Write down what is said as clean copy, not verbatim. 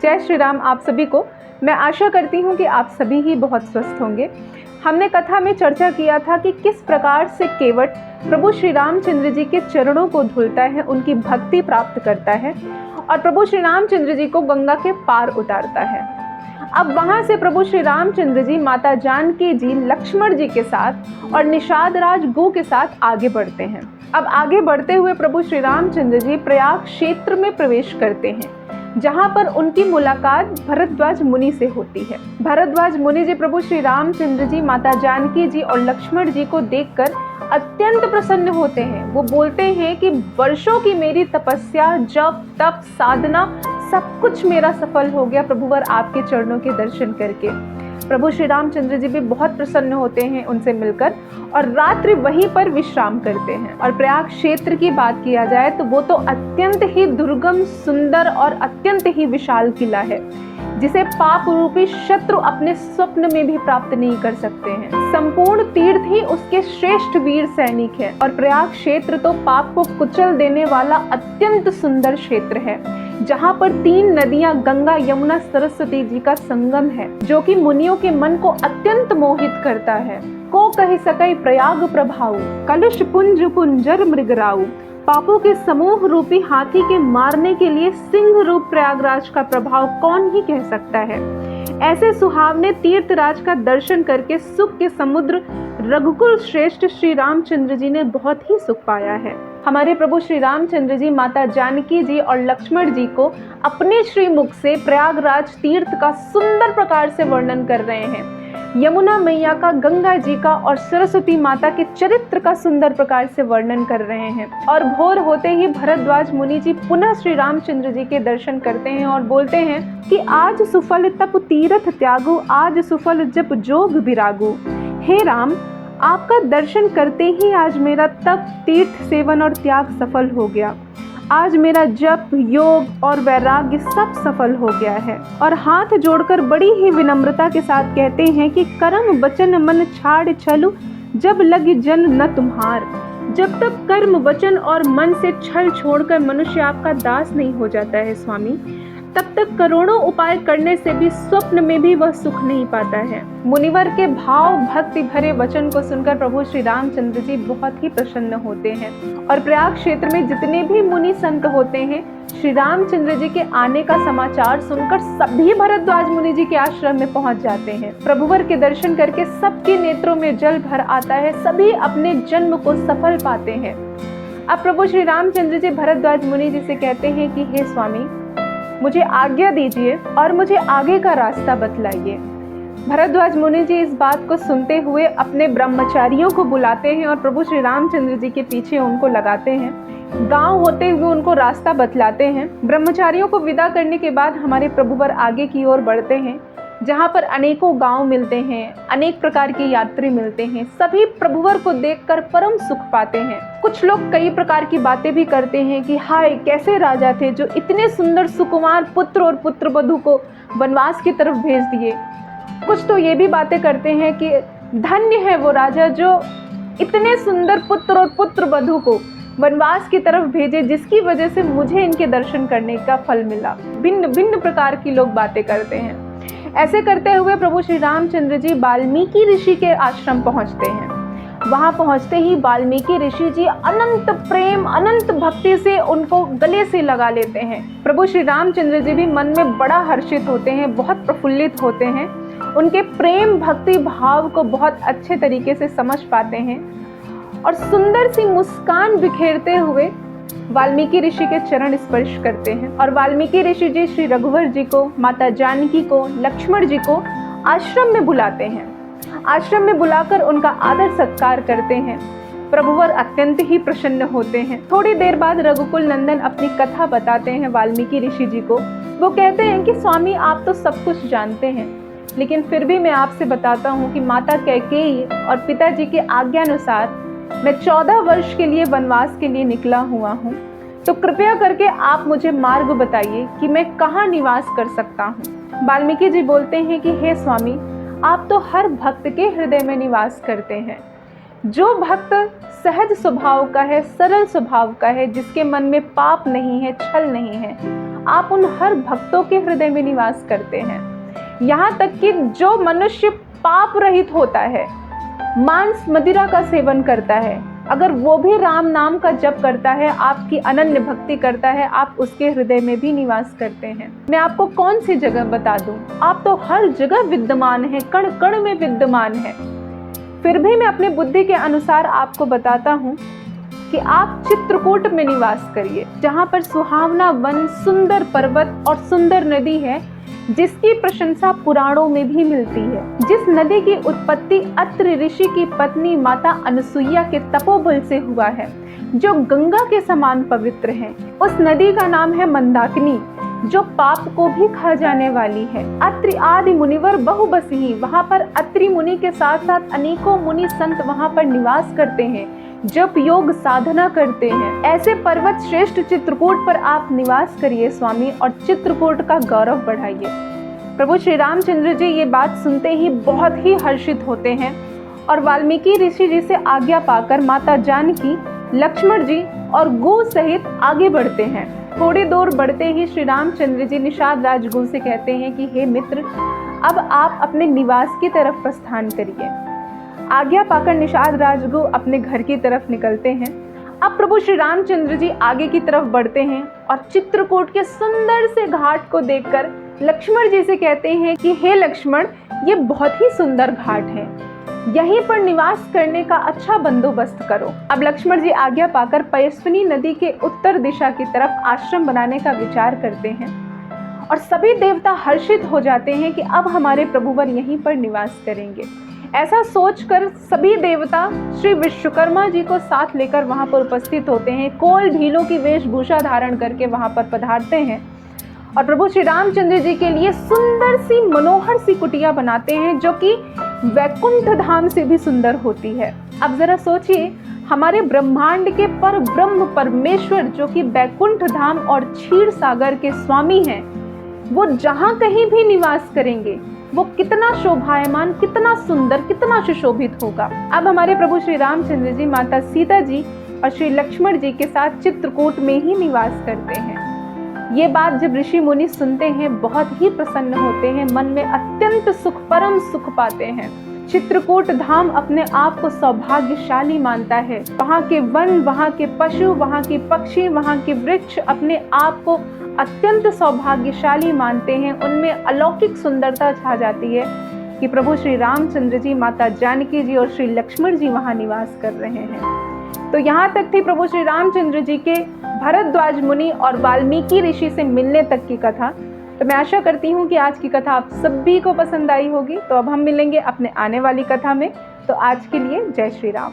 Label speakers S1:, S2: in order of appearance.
S1: जय श्री राम आप सभी को। मैं आशा करती हूँ कि आप सभी ही बहुत स्वस्थ होंगे। हमने कथा में चर्चा किया था कि किस प्रकार से केवट प्रभु श्री रामचंद्र जी के चरणों को धुलता है, उनकी भक्ति प्राप्त करता है और प्रभु श्री रामचंद्र जी को गंगा के पार उतारता है। अब वहां से प्रभु श्री रामचंद्र जी माता जानकी जी लक्ष्मण जी के साथ और निषाद राज गो के साथ आगे बढ़ते हैं। अब आगे बढ़ते हुए प्रभु श्री रामचंद्र जी प्रयाग क्षेत्र में प्रवेश करते हैं, जहां पर उनकी मुलाकात भरद्वाज मुनि से होती है। भरद्वाज मुनि जी प्रभु श्री रामचंद्र जी, माता जानकी जी और लक्ष्मण जी को देखकर अत्यंत प्रसन्न होते हैं। वो बोलते हैं कि वर्षों की मेरी तपस्या, जप, तप, साधना सब कुछ मेरा सफल हो गया प्रभुवर आपके चरणों के दर्शन करके। प्रभु श्री रामचंद्र जी भी बहुत प्रसन्न होते हैं उनसे मिलकर और रात्रि वहीं पर विश्राम करते हैं। और प्रयाग क्षेत्र की बात किया जाए तो वो तो अत्यंत ही दुर्गम, सुंदर और अत्यंत ही विशाल किला है, जिसे पाप रूपी शत्रु अपने स्वप्न में भी प्राप्त नहीं कर सकते हैं। संपूर्ण तीर्थ ही उसके श्रेष्ठ वीर सैनिक है और प्रयाग क्षेत्र तो पाप को कुचल देने वाला अत्यंत सुंदर क्षेत्र है, जहाँ पर 3 नदियां गंगा, यमुना, सरस्वती जी का संगम है, जो कि मुनियों के मन को अत्यंत मोहित करता है। को कहि सकई प्रयाग प्रभाऊ, कलुष पुंज पुंजर मृगराऊ। पापों के समूह रूपी हाथी के मारने के लिए सिंह रूप प्रयागराज का प्रभाव कौन ही कह सकता है। ऐसे सुहावने तीर्थराज का दर्शन करके सुख के समुद्र रघुकुल श्रेष्ठ श्री रामचंद्र जी ने बहुत ही सुख पाया है। हमारे प्रभु श्री रामचंद्र जी माता जानकी जी और लक्ष्मण जी को अपने श्रीमुख से प्रयागराज तीर्थ का सुंदर प्रकार से वर्णन कर रहे हैं। यमुना मैया का, गंगा जी का और सरस्वती माता के चरित्र का सुंदर प्रकार से वर्णन कर रहे हैं। और भोर होते ही भरद्वाज मुनि जी पुनः श्री रामचंद्र जी के दर्शन करते हैं और बोलते हैं कि आज सुफल तप तीर्थ त्यागु, आज सुफल जप जोग विरागु। हे राम, आपका दर्शन करते ही आज मेरा तप, तीर्थ सेवन और त्याग सफल हो गया। आज मेरा जप, योग और वैराग्य सब सफल हो गया है। और हाथ जोड़कर बड़ी ही विनम्रता के साथ कहते हैं कि कर्म वचन मन छाड़ छलु, जब लगी जन न तुम्हार। जब तक कर्म वचन और मन से छल छोड़कर मनुष्य आपका दास नहीं हो जाता है स्वामी, तब तक करोड़ों उपाय करने से भी स्वप्न में भी वह सुख नहीं पाता है। मुनिवर के भाव भक्ति भरे वचन को सुनकर प्रभु श्री रामचंद्र जी बहुत ही प्रसन्न होते हैं और प्रयाग क्षेत्र में जितने भी मुनि संत होते हैं, श्री रामचंद्र जी के आने का समाचार सुनकर सभी भरद्वाज मुनि जी के आश्रम में पहुंच जाते हैं। प्रभुवर के दर्शन करके सबके नेत्रों में जल भर आता है, सभी अपने जन्म को सफल पाते हैं। अब प्रभु श्री रामचंद्र जी भरद्वाज मुनि जी से कहते हैं कि हे स्वामी, मुझे आज्ञा दीजिए और मुझे आगे का रास्ता बतलाइए। भरद्वाज मुनि जी इस बात को सुनते हुए अपने ब्रह्मचारियों को बुलाते हैं और प्रभु श्री रामचंद्र जी के पीछे उनको लगाते हैं। गांव होते हुए उनको रास्ता बतलाते हैं। ब्रह्मचारियों को विदा करने के बाद हमारे प्रभुवर आगे की ओर बढ़ते हैं, जहाँ पर अनेकों गांव मिलते हैं, अनेक प्रकार के यात्री मिलते हैं। सभी प्रभुवर को देखकर परम सुख पाते हैं। कुछ लोग कई प्रकार की बातें भी करते हैं कि हाय, कैसे राजा थे जो इतने सुंदर सुकुमार पुत्र और पुत्र वधू को वनवास की तरफ भेज दिए। कुछ तो ये भी बातें करते हैं कि धन्य है वो राजा जो इतने सुंदर पुत्र और पुत्र वधू को वनवास की तरफ भेजे, जिसकी वजह से मुझे इनके दर्शन करने का फल मिला। भिन्न भिन्न प्रकार की लोग बातें करते हैं। ऐसे करते हुए प्रभु श्री रामचंद्र जी वाल्मीकि ऋषि के आश्रम पहुंचते हैं। वहां पहुंचते ही वाल्मीकि ऋषि जी अनंत प्रेम, अनंत भक्ति से उनको गले से लगा लेते हैं। प्रभु श्री रामचंद्र जी भी मन में बड़ा हर्षित होते हैं, बहुत प्रफुल्लित होते हैं। उनके प्रेम भक्ति भाव को बहुत अच्छे तरीके से समझ पाते हैं और सुंदर सी मुस्कान बिखेरते हुए वाल्मीकि ऋषि के चरण स्पर्श करते हैं। और वाल्मीकि ऋषि जी श्री रघुवर जी को, माता जानकी को, लक्ष्मण जी को आश्रम में बुलाते हैं। आश्रम में बुलाकर उनका आदर सत्कार करते हैं। प्रभुवर अत्यंत ही प्रसन्न होते हैं। थोड़ी देर बाद रघुकुल नंदन अपनी कथा बताते हैं वाल्मीकि ऋषि जी को। वो कहते हैं कि स्वामी, आप तो सब कुछ जानते हैं, लेकिन फिर भी मैं आपसे बताता हूँ कि माता कैकेयी और पिताजी के आज्ञानुसार मैं 14 वर्ष के लिए वनवास के लिए निकला हुआ हूँ। तो कृपया करके आप मुझे मार्ग बताइए कि मैं कहाँ निवास कर सकता हूँ। वाल्मीकि जी बोलते हैं कि हे स्वामी, आप तो हर भक्त के हृदय में निवास करते हैं। जो भक्त सहज स्वभाव का है, सरल स्वभाव का है, जिसके मन में पाप नहीं है, छल नहीं है, आप उन हर भक्तों के हृदय में निवास करते हैं। यहाँ तक कि जो मनुष्य पाप रहित होता है, मांस मदिरा का सेवन करता है, अगर वो भी राम नाम का जप करता है, आपकी अनन्य भक्ति करता है, आप उसके हृदय में भी निवास करते हैं। मैं आपको कौन सी जगह बता दूं, आप तो हर जगह विद्यमान हैं, कण कण में विद्यमान हैं। फिर भी मैं अपनी बुद्धि के अनुसार आपको बताता हूँ कि आप चित्रकूट में निवास करिए, जहाँ पर सुहावना वन, सुंदर पर्वत और सुंदर नदी है, जिसकी प्रशंसा पुराणों में भी मिलती है। जिस नदी की उत्पत्ति अत्रि ऋषि की पत्नी माता अनसुईया के तपोबल से हुआ है, जो गंगा के समान पवित्र है। उस नदी का नाम है मंदाकिनी, जो पाप को भी खा जाने वाली है। अत्रि आदि मुनिवर बहु बसहि, वहाँ पर अत्रि मुनि के साथ साथ अनेकों मुनि संत वहाँ पर निवास करते हैं, जप योग साधना करते हैं। ऐसे पर्वत श्रेष्ठ चित्रकूट पर आप निवास करिए स्वामी, और चित्रकूट का गौरव बढ़ाइए। प्रभु श्री रामचंद्र जी ये बात सुनते ही बहुत ही हर्षित होते हैं और वाल्मीकि ऋषि जी से आज्ञा पाकर माता जानकी, लक्ष्मण जी और गो सहित आगे बढ़ते हैं। थोड़ी दूर बढ़ते ही श्री रामचंद्र जी निषाद राज गो से कहते हैं कि हे मित्र, अब आप अपने निवास की तरफ प्रस्थान करिए। आज्ञा पाकर निषाद राजगु अपने घर की तरफ निकलते हैं। अब प्रभु श्री रामचंद्र जी आगे की तरफ बढ़ते हैं और चित्रकूट के सुंदर से घाट को देखकर लक्ष्मण जी से कहते हैं कि हे लक्ष्मण, ये बहुत ही सुंदर घाट है, यहीं पर निवास करने का अच्छा बंदोबस्त करो। अब लक्ष्मण जी आज्ञा पाकर पयस्विनी नदी के उत्तर दिशा की तरफ आश्रम बनाने का विचार करते हैं और सभी देवता हर्षित हो जाते हैं कि अब हमारे प्रभुवर यहीं पर निवास करेंगे। ऐसा सोचकर सभी देवता श्री विश्वकर्मा जी को साथ लेकर वहां पर उपस्थित होते हैं। कोल ढीलों की वेशभूषा धारण करके वहां पर पधारते हैं और प्रभु श्री रामचंद्र जी के लिए सुंदर सी मनोहर सी कुटिया बनाते हैं, जो कि वैकुंठ धाम से भी सुंदर होती है। अब जरा सोचिए, हमारे ब्रह्मांड के पर ब्रह्म परमेश्वर, जो कि वैकुंठ धाम और क्षीर सागर के स्वामी हैं, वो जहां कहीं भी निवास करेंगे, वो कितना शोभायमान, कितना सुंदर, कितना सुशोभित होगा। अब हमारे प्रभु श्री रामचंद्र जी माता सीता जी और श्री लक्ष्मण जी के साथ चित्रकूट में ही निवास करते हैं। ये बात जब ऋषि मुनि सुनते हैं, बहुत ही प्रसन्न होते हैं, मन में अत्यंत सुख, परम सुख पाते हैं। चित्रकूट धाम अपने आप को सौभाग्यशाली मानता है। वहाँ के वन, वहाँ के पशु, वहाँ के पक्षी, वहाँ के वृक्ष अपने आप को अत्यंत सौभाग्यशाली मानते हैं। उनमें अलौकिक सुंदरता छा जाती है कि प्रभु श्री रामचंद्र जी, माता जानकी जी और श्री लक्ष्मण जी वहाँ निवास कर रहे हैं। तो यहाँ तक थी प्रभु श्री रामचंद्र जी के भरद्वाज मुनि और वाल्मीकि ऋषि से मिलने तक की कथा। तो मैं आशा करती हूँ कि आज की कथा आप सभी को पसंद आई होगी। तो अब हम मिलेंगे अपने आने वाली कथा में। तो आज के लिए जय श्री राम।